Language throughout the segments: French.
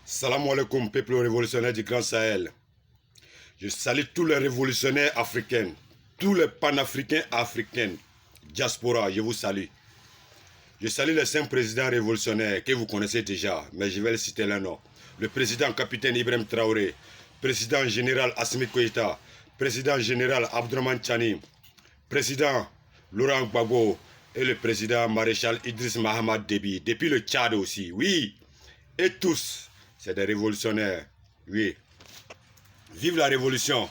Salam alaikum, peuple révolutionnaire du Grand Sahel. Je salue tous les révolutionnaires africains, tous les panafricains africains, diaspora, je vous salue. Je salue les 5 présidents révolutionnaires que vous connaissez déjà, mais je vais les citer leur nom. Le président capitaine Ibrahim Traoré, président général Assimi Goïta, président général Abdourahmane Tchani, président Laurent Gbagbo et le président maréchal Idriss Mahamad Déby, depuis le Tchad aussi, oui. Et tous, c'est des révolutionnaires, oui. Vive la révolution,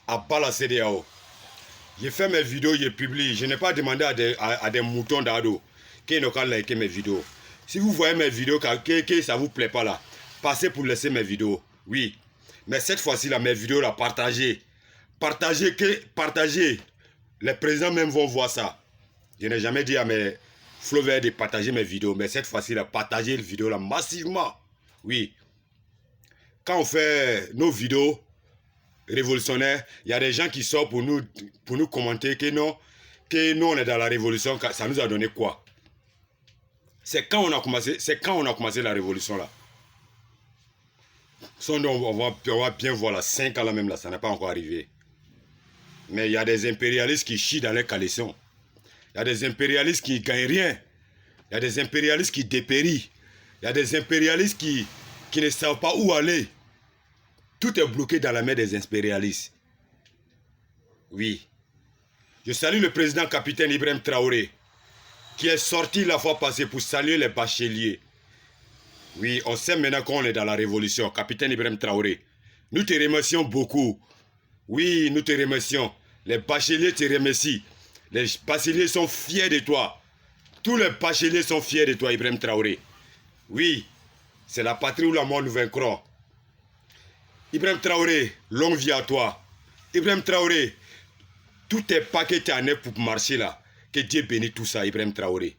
à bas la CEDEAO. J'ai fait mes vidéos, je publie. Je n'ai pas demandé à des moutons d'ado qui n'ont qu'à liker mes vidéos. Si vous voyez mes vidéos, que ça ne vous plaît pas là, passez pour laisser mes vidéos, oui. Mais cette fois-ci, là, mes vidéos, là, partagez. Partagez. Les présidents même vont voir ça. Je n'ai jamais dit à mes followers de partager mes vidéos, mais cette fois-ci, là, partagez les vidéos là massivement. Oui. Quand on fait nos vidéos révolutionnaires, il y a des gens qui sortent pour nous commenter que nous on est dans la révolution. Ça nous a donné quoi? C'est quand on a commencé la révolution là. On va bien voir là, 5 ans là même là, ça n'est pas encore arrivé. Mais il y a des impérialistes qui chient dans les caleçons. Il y a des impérialistes qui ne gagnent rien. Il y a des impérialistes qui dépérissent. Il y a des impérialistes qui ne savent pas où aller. Tout est bloqué dans la main des impérialistes. Oui. Je salue le président capitaine Ibrahim Traoré, qui est sorti la fois passée pour saluer les bacheliers. Oui, on sait maintenant qu'on est dans la révolution. Capitaine Ibrahim Traoré, nous te remercions beaucoup. Oui, nous te remercions. Les bacheliers te remercient. Les bacheliers sont fiers de toi. Tous les bacheliers sont fiers de toi, Ibrahim Traoré. Oui, c'est la patrie où la mort nous vaincra. Ibrahim Traoré, longue vie à toi. Ibrahim Traoré, tous tes paquets en est pour marcher là. Que Dieu bénisse tout ça, Ibrahim Traoré.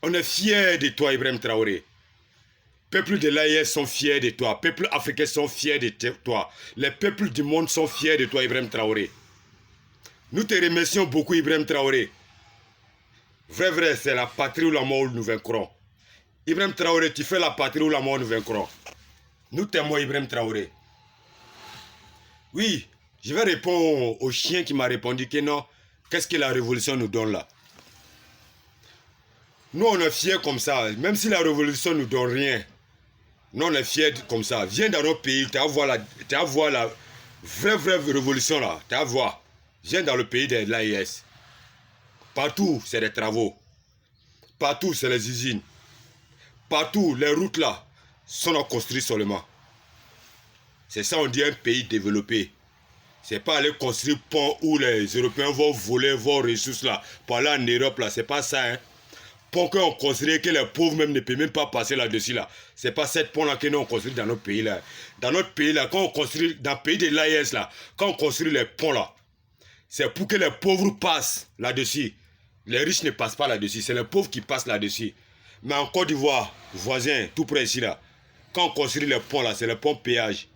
On est fiers de toi, Ibrahim Traoré. Peuple de l'AIS sont fiers de toi. Peuples africains sont fiers de toi. Les peuples du monde sont fiers de toi, Ibrahim Traoré. Nous te remercions beaucoup, Ibrahim Traoré. Vrai, c'est la patrie où la mort nous vaincrons. Ibrahim Traoré, tu fais la patrie où la mort nous vaincrons. Nous t'aimons, Ibrahim Traoré. Oui, je vais répondre au chien qui m'a répondu que non. Qu'est-ce que la révolution nous donne là? Nous, on est fiers comme ça. Même si la révolution ne nous donne rien, nous, on est fiers comme ça. Viens dans notre pays, tu vas voir la vraie révolution là. Tu vas voir. Viens dans le pays de l'AIS. Partout, c'est des travaux. Partout, c'est les usines. Partout, les routes là sont construites seulement. C'est ça, on dit un pays développé. C'est pas aller construire pont où les Européens vont voler vos ressources là, pour aller en Europe là, c'est pas ça, hein. Pont qu'on construit, que les pauvres même ne peuvent même pas passer là-dessus là. C'est pas cette pont là que nous on construit dans notre pays là. Dans notre pays là, quand on construit, dans le pays de l'AIS là, quand on construit les ponts là, c'est pour que les pauvres passent là-dessus. Les riches ne passent pas là-dessus, c'est les pauvres qui passent là-dessus. Mais en Côte d'Ivoire, voisin, tout près ici là, quand on construit les ponts là, c'est le pont péage.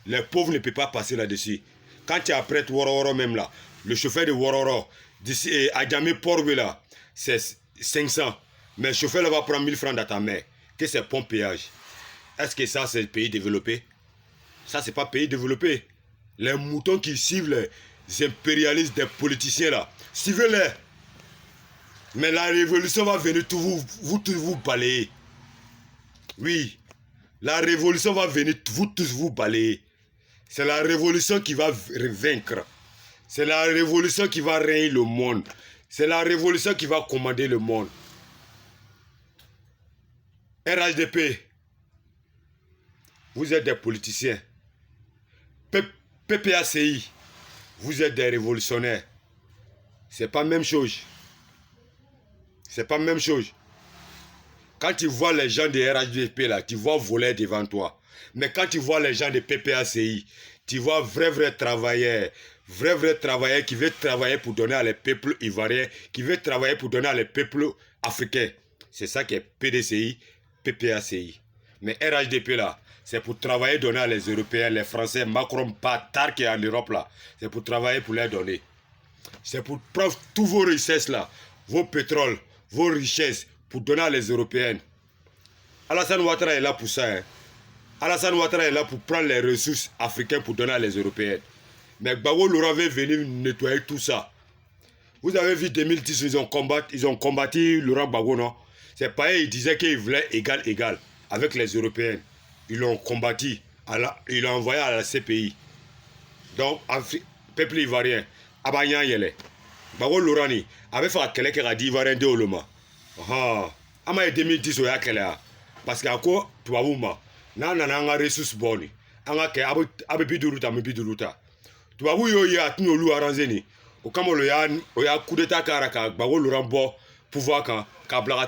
Les pauvres ne peuvent pas passer là-dessus. Quand tu apprêtes Wororo même là, le chauffeur de Wororo, d'ici à Djamé Porbe là, c'est 500. Mais le chauffeur là va prendre 1000 francs dans ta main. Que c'est pont péage. Est-ce que ça c'est le pays développé? Ça c'est pas pays développé. Les moutons qui suivent les impérialistes des politiciens là, suivez-les. Mais la révolution va venir tout vous balayer. Oui. La révolution va venir vous tous vous balayer. C'est la révolution qui va vaincre. C'est la révolution qui va régner le monde. C'est la révolution qui va commander le monde. RHDP, vous êtes des politiciens. PPACI, vous êtes des révolutionnaires. C'est pas la même chose. C'est pas la même chose. Quand tu vois les gens de RHDP là, tu vois voler devant toi. Mais quand tu vois les gens de PPACI, tu vois vrai travailleurs qui veulent travailler pour donner à les peuples ivoiriens, qui veulent travailler pour donner à les peuples africains. C'est ça qui est PDCI, PPACI. Mais RHDP là, c'est pour travailler, donner à les Européens, les Français, Macron, bâtard qui est en Europe là. C'est pour travailler pour les donner. C'est pour prendre tous vos richesses là, vos pétroles, vos richesses, pour donner à les Européennes. Alassane Ouattara est là pour ça. Hein. Alassane Ouattara est là pour prendre les ressources africaines pour donner à les Européennes. Mais Gbagbo Laurent veut venir nettoyer tout ça. Vous avez vu 2010, ils ont combattu Laurent Gbagbo, non? C'est pareil, ils disaient qu'ils voulaient égal avec les Européens. Ils l'ont combattu, ils l'ont envoyé à la CPI. Donc, peuple ivoirien, Abanyan Yele, Gbagbo Laurent avait fait un kélé qui a dit Ivoirien de Oloma. Ama 2010, il y a kélé. Parce qu'à quoi, tu vas vous ma. Nan nan nga ressources bonnes. Anga ke abe biduruta me biduruta. Tu vas vous yo ya tino lu arranger ni. O kamo lo ya coup d'état karaka Gbagbo Laurent bo pouvoir kan ka blaga